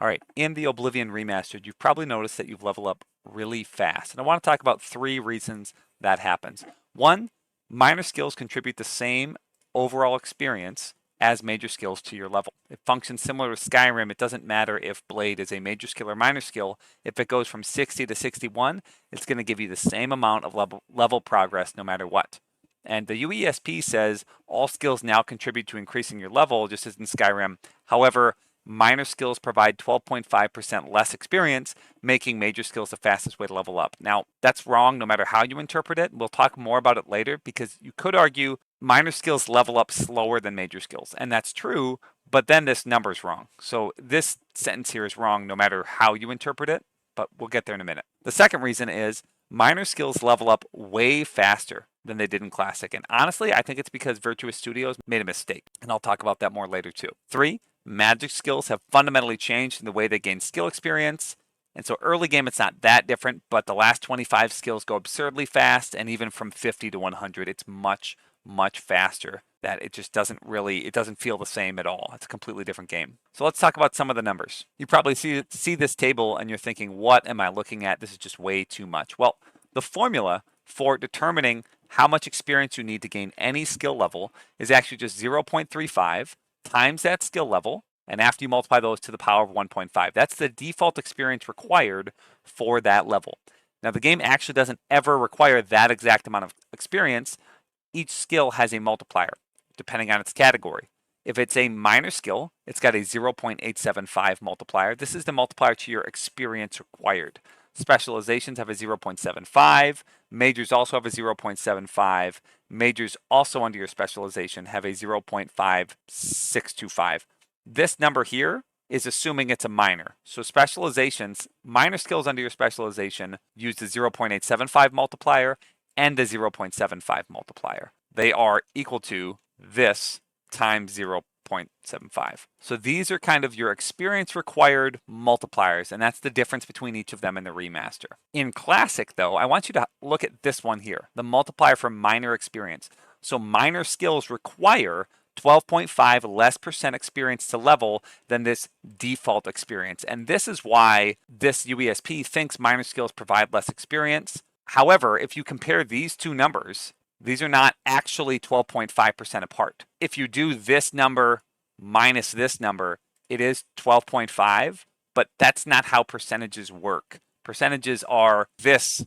All right, in the Oblivion Remastered, you've probably noticed that you've leveled up really fast. And I want to talk about 3 reasons that happens. 1, minor skills contribute the same overall experience as major skills to your level. It functions similar to Skyrim. It doesn't matter if Blade is a major skill or minor skill. If it goes from 60 to 61, it's going to give you the same amount of level progress no matter what. And the UESP says all skills now contribute to increasing your level, just as in Skyrim. However, minor skills provide 12.5% less experience, making major skills the fastest way to level up. Now, that's wrong no matter how you interpret it. We'll talk more about it later because you could argue minor skills level up slower than major skills. And that's true, but then this number's wrong. So this sentence here is wrong no matter how you interpret it, but we'll get there in a minute. The second reason is minor skills level up way faster than they did in Classic. And honestly, I think it's because Virtuous Studios made a mistake. And I'll talk about that more later too. 3, magic skills have fundamentally changed in the way they gain skill experience. And so early game, it's not that different, but the last 25 skills go absurdly fast. And even from 50 to 100, it's much, much faster. That it just doesn't feel the same at all. It's a completely different game. So let's talk about some of the numbers. You probably see this table and you're thinking, what am I looking at? This is just way too much. Well, the formula for determining how much experience you need to gain any skill level is actually just 0.35 times that skill level, and after you multiply those to the power of 1.5. That's the default experience required for that level. Now, the game actually doesn't ever require that exact amount of experience. Each skill has a multiplier, depending on its category. If it's a minor skill, it's got a 0.875 multiplier. This is the multiplier to your experience required. Specializations have a 0.75. Majors also have a 0.75. Majors also under your specialization have a 0.5625. This number here is assuming it's a minor. So specializations, minor skills under your specialization use the 0.875 multiplier and the 0.75 multiplier. They are equal to this times 0.75. So these are kind of your experience required multipliers, and that's the difference between each of them in the remaster. In Classic, though, I want you to look at this one here, the multiplier for minor experience. So minor skills require 12.5 less % experience to level than this default experience. And this is why this UESP thinks minor skills provide less experience. However, if you compare these two numbers, these are not actually 12.5% apart. If you do this number minus this number, it is 12.5, but that's not how percentages work. Percentages are this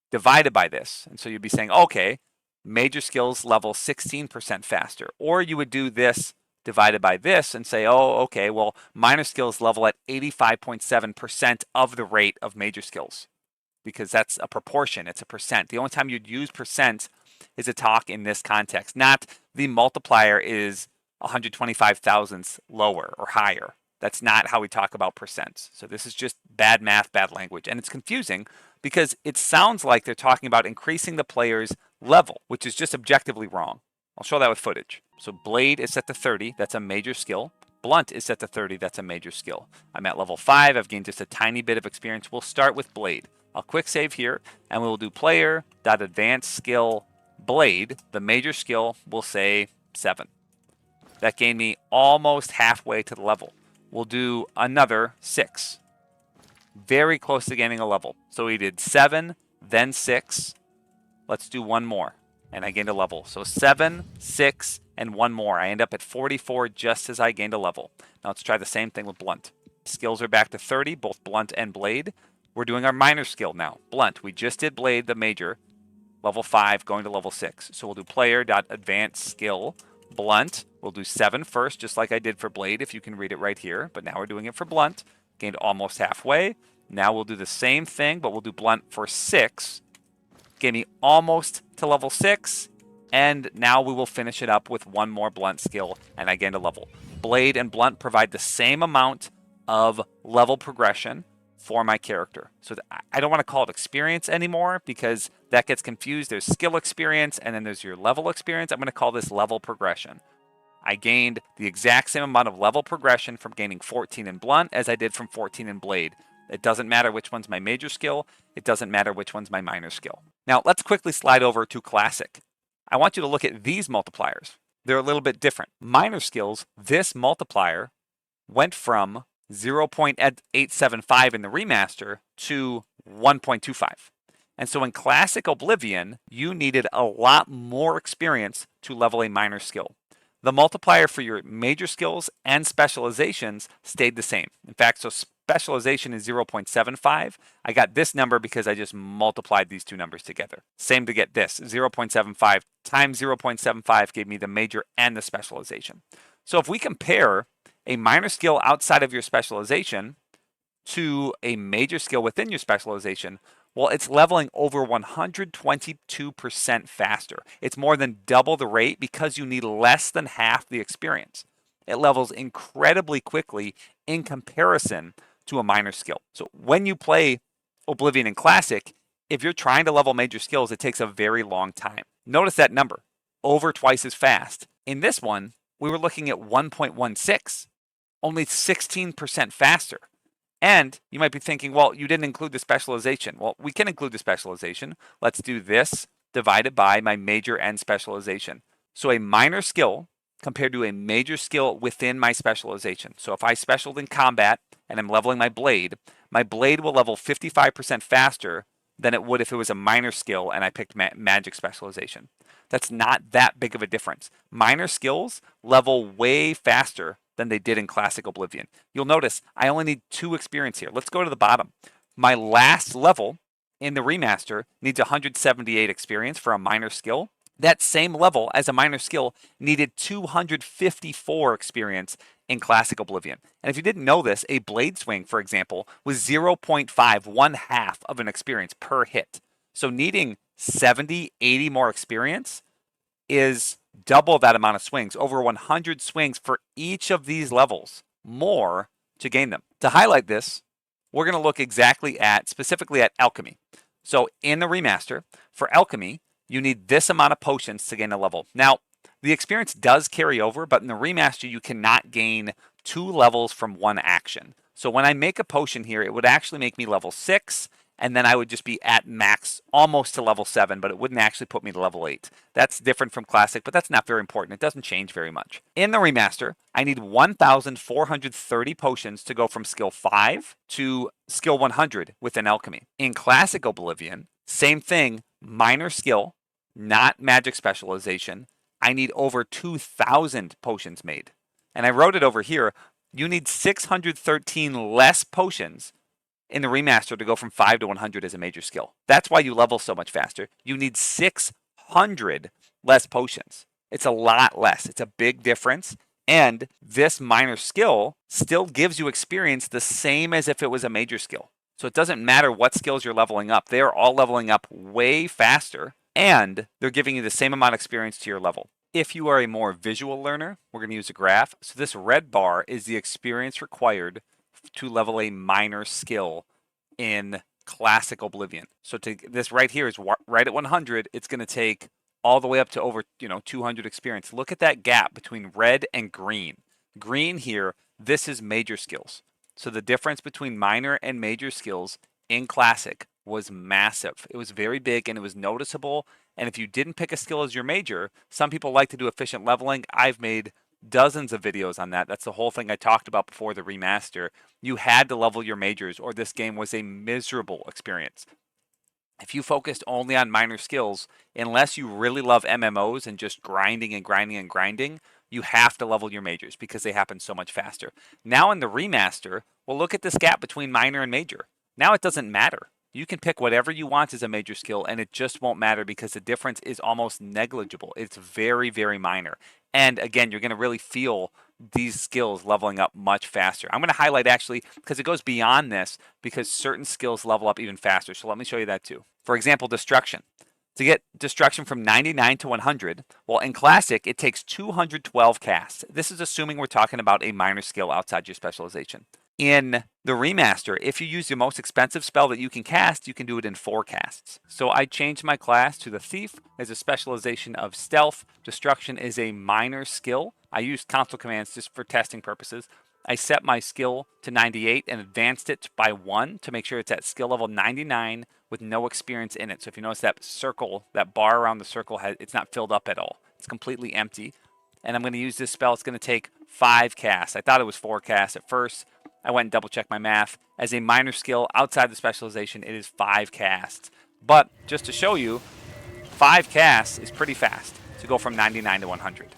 divided by this. And so you'd be saying, okay, major skills level 16% faster. Or you would do this divided by this and say, oh, okay, well, minor skills level at 85.7% of the rate of major skills, because that's a proportion, it's a percent. The only time you'd use percent is to talk in this context, not the multiplier is 125 thousandths lower or higher. That's not how we talk about percents. So this is just bad math, bad language. And it's confusing because it sounds like they're talking about increasing the player's level, which is just objectively wrong. I'll show that with footage. So Blade is set to 30, that's a major skill. Blunt is set to 30, that's a major skill. I'm at level 5, I've gained just a tiny bit of experience. We'll start with Blade. I'll quick save here, and we'll do player.advanced skill Blade. The major skill will say 7. That gained me almost halfway to the level. We'll do another 6. Very close to gaining a level. So we did 7, then 6. Let's do one more, and I gained a level. So 7, 6, and one more. I end up at 44 just as I gained a level. Now let's try the same thing with Blunt. Skills are back to 30, both Blunt and Blade. We're doing our minor skill now. Blunt, we just did Blade, the major. Level 5, going to level 6. So we'll do player.advanced skill Blunt. We'll do 7 first, just like I did for Blade, if you can read it right here. But now we're doing it for Blunt. Gained almost halfway. Now we'll do the same thing, but we'll do Blunt for 6. Gave me almost to level 6. And now we will finish it up with one more Blunt skill, and I gained a level. Blade and Blunt provide the same amount of level progression for my character. So I don't want to call it experience anymore because that gets confused. There's skill experience and then there's your level experience. I'm going to call this level progression. I gained the exact same amount of level progression from gaining 14 in Blunt as I did from 14 in Blade. It doesn't matter which one's my major skill. It doesn't matter which one's my minor skill. Now let's quickly slide over to Classic. I want you to look at these multipliers. They're a little bit different. Minor skills, this multiplier went from 0.875 in the remaster to 1.25. And so in Classic Oblivion, you needed a lot more experience to level a minor skill. The multiplier for your major skills and specializations stayed the same. In fact, so specialization is 0.75. I got this number because I just multiplied these two numbers together. Same to get this, 0.75 times 0.75 gave me the major and the specialization. So if we compare a minor skill outside of your specialization to a major skill within your specialization, well, it's leveling over 122% faster. It's more than double the rate because you need less than half the experience. It levels incredibly quickly in comparison to a minor skill. So when you play Oblivion in Classic, if you're trying to level major skills, it takes a very long time. Notice that number, over twice as fast. In this one, we were looking at 1.16, only 16% faster. And you might be thinking, well, you didn't include the specialization. Well, we can include the specialization. Let's do this divided by my major and specialization. So a minor skill compared to a major skill within my specialization. So if I specialed in combat and I'm leveling my blade will level 55% faster than it would if it was a minor skill and I picked magic specialization. That's not that big of a difference. Minor skills level way faster than they did in Classic Oblivion. You'll notice I only need 2 experience here. Let's go to the bottom. My last level in the remaster needs 178 experience for a minor skill. That same level as a minor skill needed 254 experience in Classic Oblivion. And if you didn't know this, a blade swing, for example, was 0.5, 1/2 of an experience per hit. So needing 70, 80 more experience is double that amount of swings, over 100 swings for each of these levels more to gain them. To highlight this, we're going to look specifically at alchemy. So in the remaster, for alchemy, you need this amount of potions to gain a level. Now, the experience does carry over, but in the remaster, you cannot gain 2 levels from one action. So when I make a potion here, it would actually make me level 6, and then I would just be at max almost to level 7, but it wouldn't actually put me to level 8. That's different from Classic, but that's not very important. It doesn't change very much. In the remaster, I need 1,430 potions to go from skill 5 to skill 100 within alchemy. In Classic Oblivion, same thing, minor skill, not magic specialization. I need over 2,000 potions made. And I wrote it over here. You need 613 less potions in the remaster to go from 5 to 100 as a major skill. That's why you level so much faster. You need 600 less potions. It's a lot less. It's a big difference. And this minor skill still gives you experience the same as if it was a major skill. So it doesn't matter what skills you're leveling up. They're all leveling up way faster, and they're giving you the same amount of experience to your level. If you are a more visual learner, we're going to use a graph. So this red bar is the experience required to level a minor skill in Classic Oblivion. So this right here is right at 100. It's going to take all the way up to over 200 experience. Look at that gap between red and green. Green here, this is major skills. So the difference between minor and major skills in Classic was massive. It was very big and it was noticeable. And if you didn't pick a skill as your major, some people like to do efficient leveling. I've made dozens of videos on that. That's the whole thing I talked about before the remaster. You had to level your majors or this game was a miserable experience. If you focused only on minor skills, unless you really love MMOs and just grinding and grinding and grinding, you have to level your majors because they happen so much faster. Now in the remaster, well, look at this gap between minor and major. Now it doesn't matter. You can pick whatever you want as a major skill and it just won't matter because the difference is almost negligible. It's very, very minor. And again, you're going to really feel these skills leveling up much faster. I'm going to highlight actually because it goes beyond this because certain skills level up even faster. So let me show you that too. For example, destruction. To get destruction from 99 to 100, well, in Classic, it takes 212 casts. This is assuming we're talking about a minor skill outside your specialization. In the remaster, if you use the most expensive spell that you can cast, you can do it in 4 casts. So I changed my class to the Thief as a specialization of stealth. Destruction is a minor skill. I used console commands just for testing purposes. I set my skill to 98 and advanced it by 1 to make sure it's at skill level 99 with no experience in it. So if you notice that circle, that bar around the circle, it's not filled up at all. It's completely empty. And I'm going to use this spell. It's going to take 5 casts. I thought it was 4 casts at first. I went and double checked my math. As a minor skill outside the specialization, it is 5 casts. But just to show you, 5 casts is pretty fast to go from 99 to 100.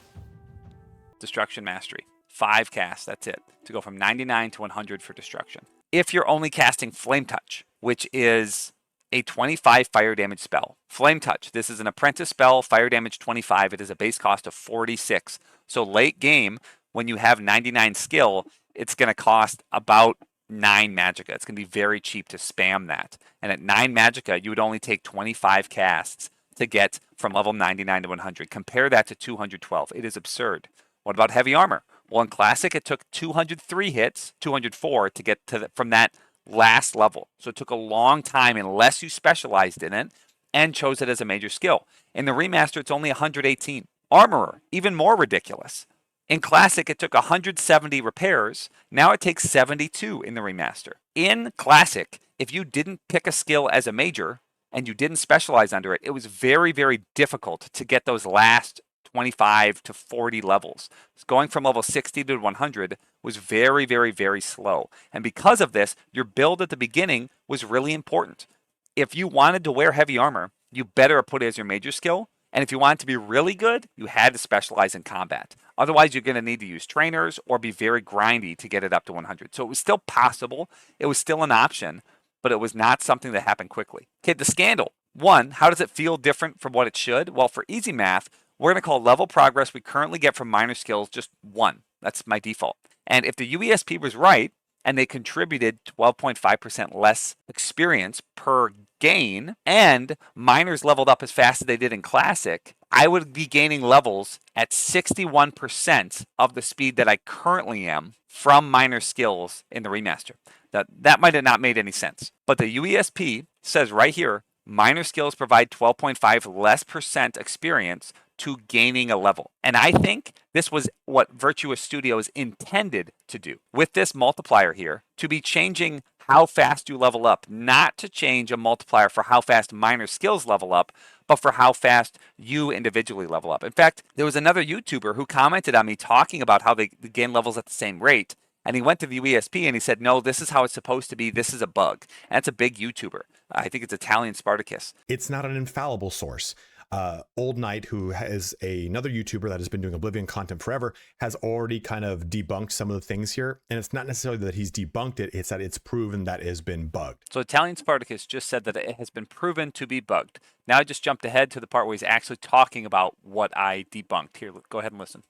Destruction Mastery. 5 casts, that's it. To go from 99 to 100 for Destruction. If you're only casting Flame Touch, which is a 25 fire damage spell. Flame Touch, this is an apprentice spell, fire damage 25. It is a base cost of 46. So late game, when you have 99 skill, it's going to cost about 9 magicka. It's going to be very cheap to spam that. And at 9 magicka, you would only take 25 casts to get from level 99 to 100. Compare that to 212. It is absurd. What about heavy armor? Well, in Classic, it took 203 hits, 204 to get to from that last level. So it took a long time unless you specialized in it and chose it as a major skill. In the remaster, it's only 118. Armorer, even more ridiculous. In Classic, it took 170 repairs. Now it takes 72 in the remaster. In Classic, if you didn't pick a skill as a major and you didn't specialize under it, it was very, very difficult to get those last 25 to 40 levels. Going from level 60 to 100 was very, very, very slow. And because of this, your build at the beginning was really important. If you wanted to wear heavy armor, you better put it as your major skill. And if you wanted to be really good, you had to specialize in combat. Otherwise, you're going to need to use trainers or be very grindy to get it up to 100. So it was still possible. It was still an option, but it was not something that happened quickly. Okay, the Scandal. 1, how does it feel different from what it should? Well, for easy math, we're going to call level progress we currently get from minor skills just 1. That's my default. And if the UESP was right and they contributed 12.5% less experience per gain and minors leveled up as fast as they did in Classic, I would be gaining levels at 61% of the speed that I currently am from minor skills in the remaster. That might have not made any sense. But the UESP says right here, minor skills provide 12.5 less percent experience to gaining a level. And I think this was what Virtuous Studios intended to do with this multiplier here, to be changing how fast you level up, not to change a multiplier for how fast minor skills level up, but for how fast you individually level up. In fact, there was another YouTuber who commented on me talking about how they gain levels at the same rate. And he went to the UESP and he said, no, this is how it's supposed to be. This is a bug. And it's a big YouTuber. I think it's Italian Spartacus. It's not an infallible source. Old Knight, who is another YouTuber that has been doing Oblivion content forever, has already kind of debunked some of the things here. And it's not necessarily that he's debunked it, it's that it's proven that it has been bugged. So Italian Spartacus just said that it has been proven to be bugged. Now I just jumped ahead to the part where he's actually talking about what I debunked. Here, go ahead and listen.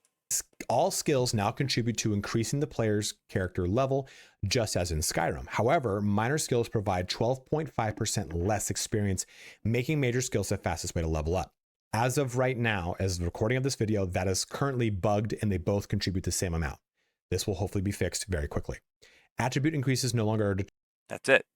All skills now contribute to increasing the player's character level, just as in Skyrim. However, minor skills provide 12.5% less experience, making major skills the fastest way to level up. As of right now, as the recording of this video, that is currently bugged and they both contribute the same amount. This will hopefully be fixed very quickly. Attribute increases no longer... That's it.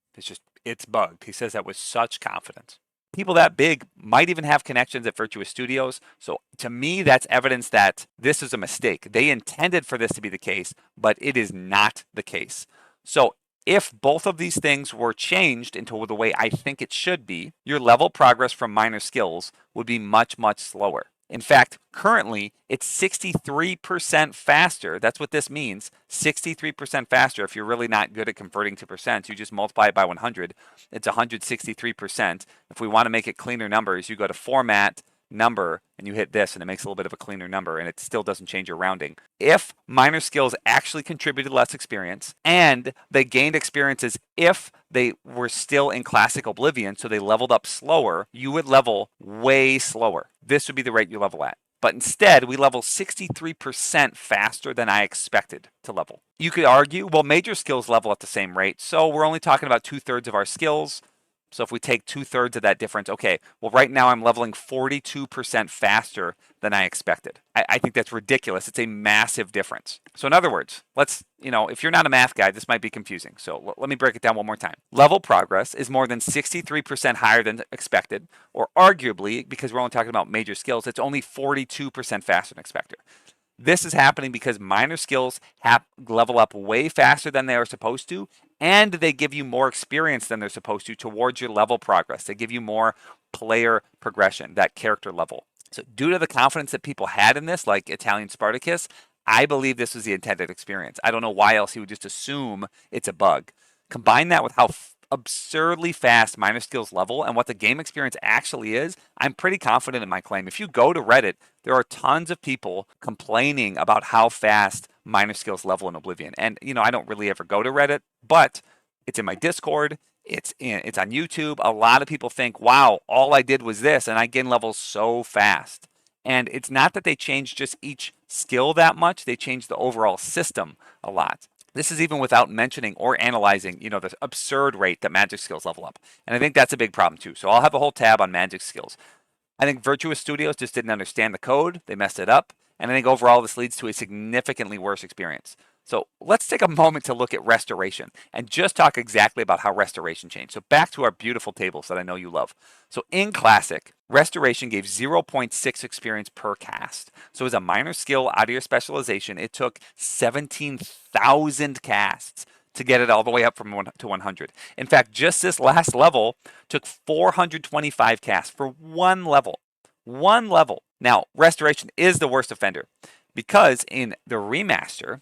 It's bugged. He says that with such confidence. People that big might even have connections at Virtuous Studios. So to me, that's evidence that this is a mistake. They intended for this to be the case, but it is not the case. So if both of these things were changed into the way I think it should be, your level progress from minor skills would be much, much slower. In fact, currently, it's 63% faster. That's what this means. 63% faster. If you're really not good at converting to percent, you just multiply it by 100. It's 163%. If we want to make it cleaner numbers, you go to Format, Number, and you hit this, and it makes a little bit of a cleaner number, and it still doesn't change your rounding. If minor skills actually contributed less experience, and they gained experiences if they were still in Classic Oblivion, so they leveled up slower, you would level way slower. This would be the rate you level at. But instead, we level 63% faster than I expected to level. You could argue, well, major skills level at the same rate, so we're only talking about 2/3 of our skills. So if we take 2/3 of that difference, okay, well, right now I'm leveling 42% faster than I expected. I think that's ridiculous. It's a massive difference. So in other words, if you're not a math guy, this might be confusing. So let me break it down one more time. Level progress is more than 63% higher than expected, or arguably, because we're only talking about major skills, it's only 42% faster than expected. This is happening because minor skills level up way faster than they are supposed to, and they give you more experience than they're supposed to towards your level progress. They give you more player progression, that character level. So due to the confidence that people had in this, like Italian Spartacus, I believe this was the intended experience. I don't know why else he would just assume it's a bug. Combine that with how absurdly fast minor skills level and what the game experience actually is, I'm pretty confident in my claim. If you go to Reddit, there are tons of people complaining about how fast minor skills level in Oblivion. And, I don't really ever go to Reddit, but it's in my Discord. It's on YouTube. A lot of people think, wow, all I did was this, and I gain levels so fast. And it's not that they changed just each skill that much, they changed the overall system a lot. This is even without mentioning or analyzing, the absurd rate that magic skills level up. And I think that's a big problem too. So I'll have a whole tab on magic skills. I think Virtuous Studios just didn't understand the code. They messed it up. And I think overall this leads to a significantly worse experience. So let's take a moment to look at restoration and just talk exactly about how restoration changed. So back to our beautiful tables that I know you love. So in Classic, restoration gave 0.6 experience per cast. So as a minor skill out of your specialization, it took 17,000 casts to get it all the way up from 1 to 100. In fact, just this last level took 425 casts for one level. One level. Now, restoration is the worst offender because in the remaster,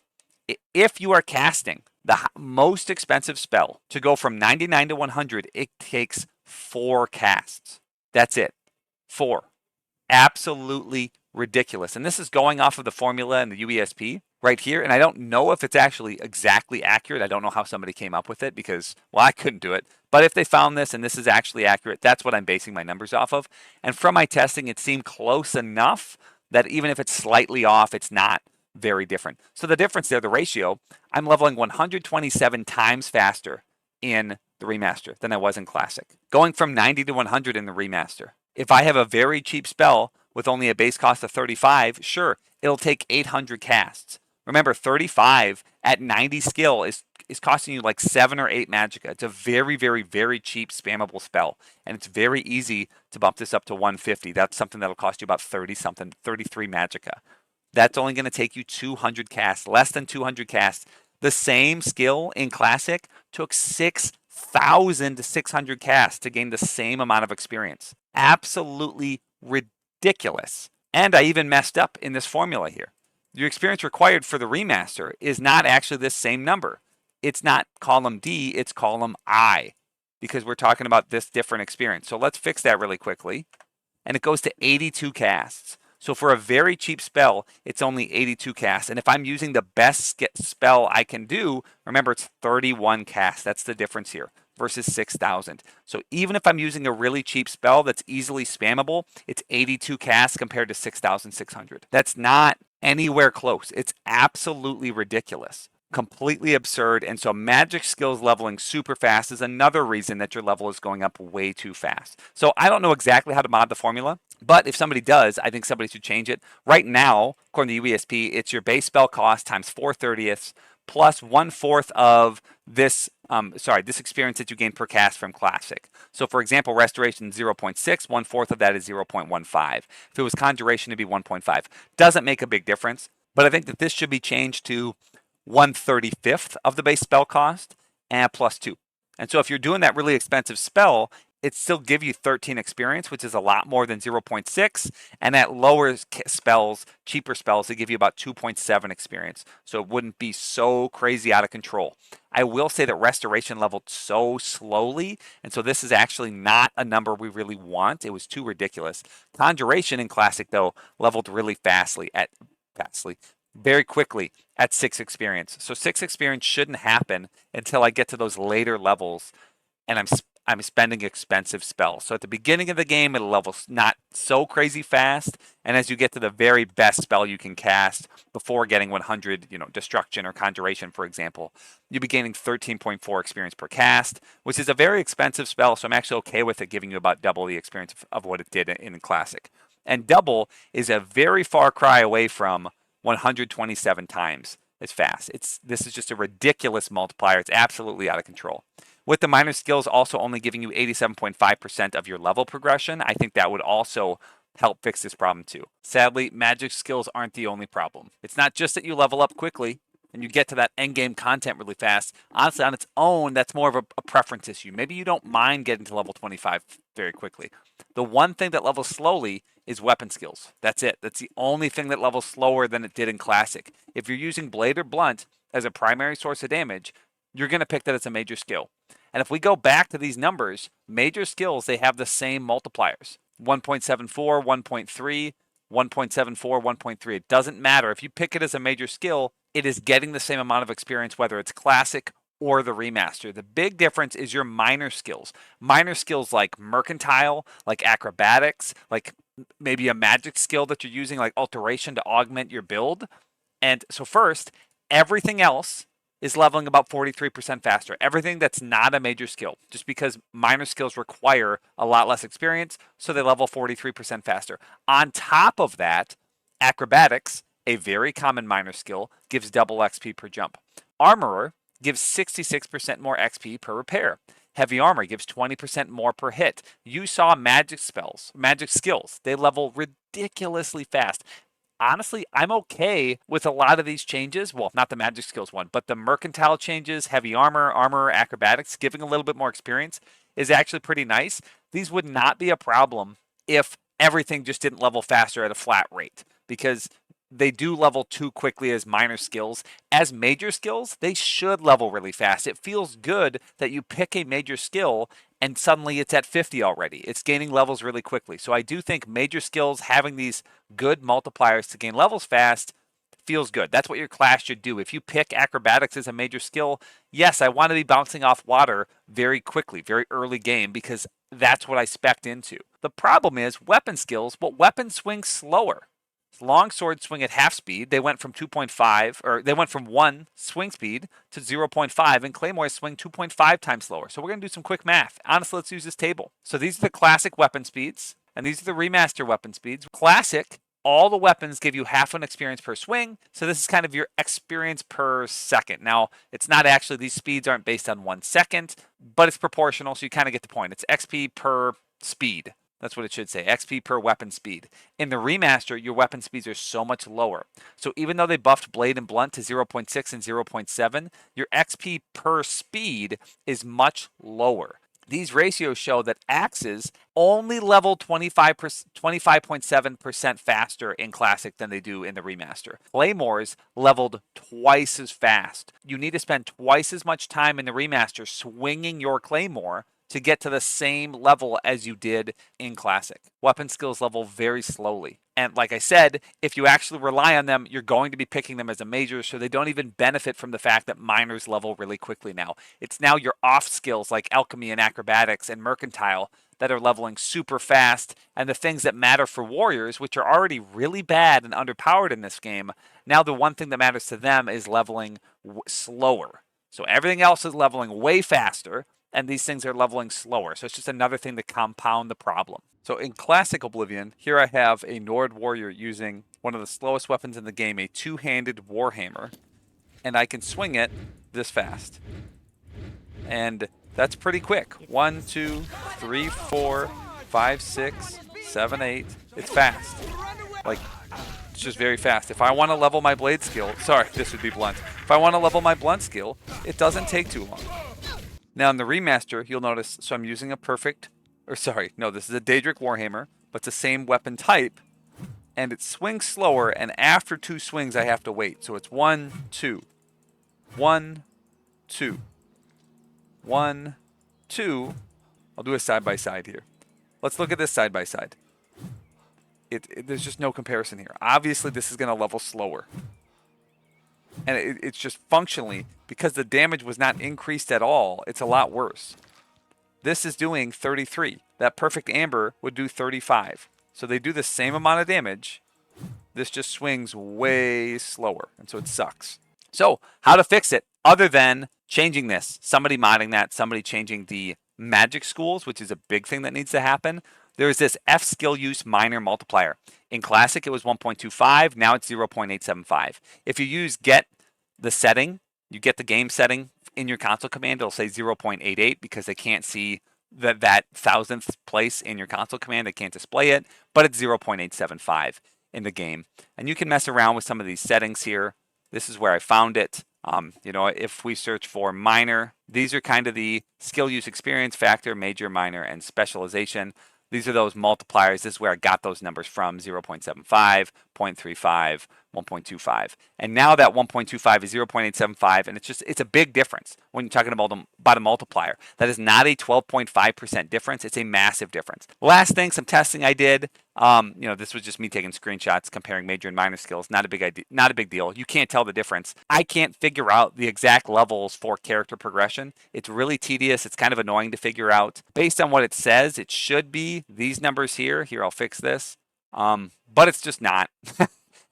if you are casting the most expensive spell to go from 99 to 100, it takes 4 casts. That's it. 4. Absolutely ridiculous. And this is going off of the formula in the UESP right here. And I don't know if it's actually exactly accurate. I don't know how somebody came up with it because, well, I couldn't do it. But if they found this and this is actually accurate, that's what I'm basing my numbers off of. And from my testing, it seemed close enough that even if it's slightly off, it's not very different. So the difference there, the ratio, I'm leveling 127 times faster in the remaster than I was in Classic. Going from 90 to 100 in the remaster. If I have a very cheap spell with only a base cost of 35, sure, it'll take 800 casts. Remember, 35 at 90 skill is costing you like 7 or 8 magicka. It's a very, very, very cheap spammable spell. And it's very easy to bump this up to 150. That's something that'll cost you about 30 something, 33 magicka. That's only going to take you 200 casts, less than 200 casts. The same skill in Classic took 6,600 casts to gain the same amount of experience. Absolutely ridiculous. And I even messed up in this formula here. Your experience required for the remaster is not actually this same number. It's not column D, it's column I, because we're talking about this different experience. So let's fix that really quickly. And it goes to 82 casts. So for a very cheap spell, it's only 82 casts. And if I'm using the best spell I can do, remember it's 31 casts. That's the difference here versus 6,000. So even if I'm using a really cheap spell that's easily spammable, it's 82 casts compared to 6,600. That's not anywhere close. It's absolutely ridiculous. Completely absurd. And so magic skills leveling super fast is another reason that your level is going up way too fast. So I don't know exactly how to mod the formula, but if somebody does, I think somebody should change it. Right now, according to UESP, it's your base spell cost times 4/30 plus 1/4 of this this experience that you gain per cast from Classic. So for example, Restoration 0.6, 1/4 of that is 0.15. If it was Conjuration, it'd be 1.5. Doesn't make a big difference, but I think that this should be changed to 1/35 of the base spell cost and plus 2. And so if you're doing that really expensive spell, it still give you 13 experience, which is a lot more than 0.6. And that lowers spells, cheaper spells, they give you about 2.7 experience. So it wouldn't be so crazy out of control. I will say that Restoration leveled so slowly. And so this is actually not a number we really want. It was too ridiculous. Conjuration in Classic, though, leveled really very quickly at 6 experience. So 6 experience shouldn't happen until I get to those later levels and I'm spending expensive spells. So at the beginning of the game, it'll level not so crazy fast. And as you get to the very best spell you can cast before getting 100, Destruction or Conjuration, for example, you'll be gaining 13.4 experience per cast, which is a very expensive spell. So I'm actually okay with it giving you about double the experience of what it did in Classic. And double is a very far cry away from 127 times as fast. This is just a ridiculous multiplier. It's absolutely out of control. With the minor skills also only giving you 87.5% of your level progression, I think that would also help fix this problem too. Sadly, magic skills aren't the only problem. It's not just that you level up quickly and you get to that end game content really fast. Honestly, on its own, that's more of a preference issue. Maybe you don't mind getting to level 25 very quickly. The one thing that levels slowly is weapon skills. That's it. That's the only thing that levels slower than it did in Classic. If you're using blade or blunt as a primary source of damage, you're going to pick that as a major skill. And if we go back to these numbers, major skills, they have the same multipliers. 1.74, 1.3, 1.74, 1.3. It doesn't matter. If you pick it as a major skill, it is getting the same amount of experience, whether it's Classic or the remaster. The big difference is your minor skills. Minor skills like Mercantile, like Acrobatics, like maybe a magic skill that you're using like Alteration to augment your build. And so first, everything else is leveling about 43% faster. Everything that's not a major skill, just because minor skills require a lot less experience, so they level 43% faster. On top of that, Acrobatics, a very common minor skill, gives double XP per jump. Armorer gives 66% more XP per repair. Heavy Armor gives 20% more per hit. You saw magic skills. They level ridiculously fast. Honestly, I'm okay with a lot of these changes. Well, not the magic skills one, but the Mercantile changes, Heavy Armor, Acrobatics, giving a little bit more experience is actually pretty nice. These would not be a problem if everything just didn't level faster at a flat rate, because they do level too quickly as minor skills. As major skills, they should level really fast. It feels good that you pick a major skill and suddenly it's at 50 already. It's gaining levels really quickly. So I do think major skills having these good multipliers to gain levels fast feels good. That's what your class should do. If you pick Acrobatics as a major skill, yes, I want to be bouncing off water very quickly, very early game, because that's what I spec'd into. The problem is weapon skills. Well, weapons swing slower. Longsword swing at half speed. They went from 2.5, or they went from 1 swing speed to 0.5, and Claymores swing 2.5 times slower. So we're going to do some quick math. Honestly, let's use this table. So these are the classic weapon speeds, and these are the remaster weapon speeds. Classic, all the weapons give you half an experience per swing, so this is kind of your experience per second. Now, it's not actually, these speeds aren't based on 1 second, but it's proportional, so you kind of get the point. It's XP per speed. That's what it should say, XP per weapon speed. In the remaster, your weapon speeds are so much lower. So even though they buffed Blade and Blunt to 0.6 and 0.7, your XP per speed is much lower. These ratios show that axes only level 25.7% faster in Classic than they do in the remaster. Claymores leveled twice as fast. You need to spend twice as much time in the remaster swinging your Claymore to get to the same level as you did in Classic. Weapon skills level very slowly. And like I said, if you actually rely on them, you're going to be picking them as a major, so they don't even benefit from the fact that minors level really quickly now. It's now your off skills like Alchemy and Acrobatics and Mercantile that are leveling super fast, and the things that matter for warriors, which are already really bad and underpowered in this game, now the one thing that matters to them is leveling slower. So everything else is leveling way faster, and these things are leveling slower. So it's just another thing to compound the problem. So in Classic Oblivion, here I have a Nord warrior using one of the slowest weapons in the game, a two-handed warhammer, and I can swing it this fast. And that's pretty quick. 1, 2, 3, 4, 5, 6, 7, 8. It's fast. Like, it's just very fast. If I want to level my blade skill, sorry, this would be blunt. If I want to level my blunt skill, it doesn't take too long. Now in the remaster, you'll notice, so I'm using a this is a Daedric Warhammer, but it's the same weapon type, and it swings slower, and after 2 swings I have to wait. So it's 1, 2, 1, 2, 1, 2. I'll do a side-by-side here. Let's look at this side-by-side. There's just no comparison here. Obviously this is going to level slower. And it's just functionally, because the damage was not increased at all, it's a lot worse. This is doing 33. That Perfect Amber would do 35. So they do the same amount of damage. This just swings way slower, and so it sucks. So how to fix it other than changing this? Somebody modding that, somebody changing the magic schools, which is a big thing that needs to happen. There's this F skill use minor multiplier. In Classic, it was 1.25. Now it's 0.875. If you use get the setting, you get the game setting in your console command, it'll say 0.88 because they can't see that thousandth place in your console command. They can't display it, but it's 0.875 in the game. And you can mess around with some of these settings here. This is where I found it. If we search for minor, these are kind of the skill use experience factor, major, minor, and specialization. These are those multipliers. This is where I got those numbers from: 0.75, 0.35, 1.25. And now that 1.25 is 0.875, and it's a big difference when you're talking about a multiplier. That is not a 12.5% difference. It's a massive difference. Last thing, some testing I did. This was just me taking screenshots, comparing major and minor skills. Not a big idea, not a big deal. You can't tell the difference. I can't figure out the exact levels for character progression. It's really tedious. It's kind of annoying to figure out. Based on what it says, it should be these numbers here. Here, I'll fix this. But it's just not.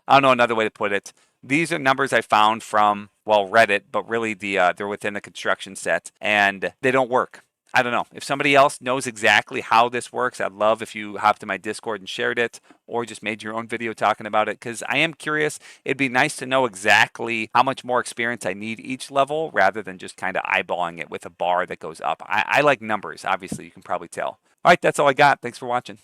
I don't know another way to put it. These are numbers I found from, well, Reddit, but really they're within the construction set, and they don't work. I don't know. If somebody else knows exactly how this works, I'd love if you hopped to my Discord and shared it, or just made your own video talking about it, because I am curious. It'd be nice to know exactly how much more experience I need each level, rather than just kind of eyeballing it with a bar that goes up. I like numbers, obviously, you can probably tell. All right, that's all I got. Thanks for watching.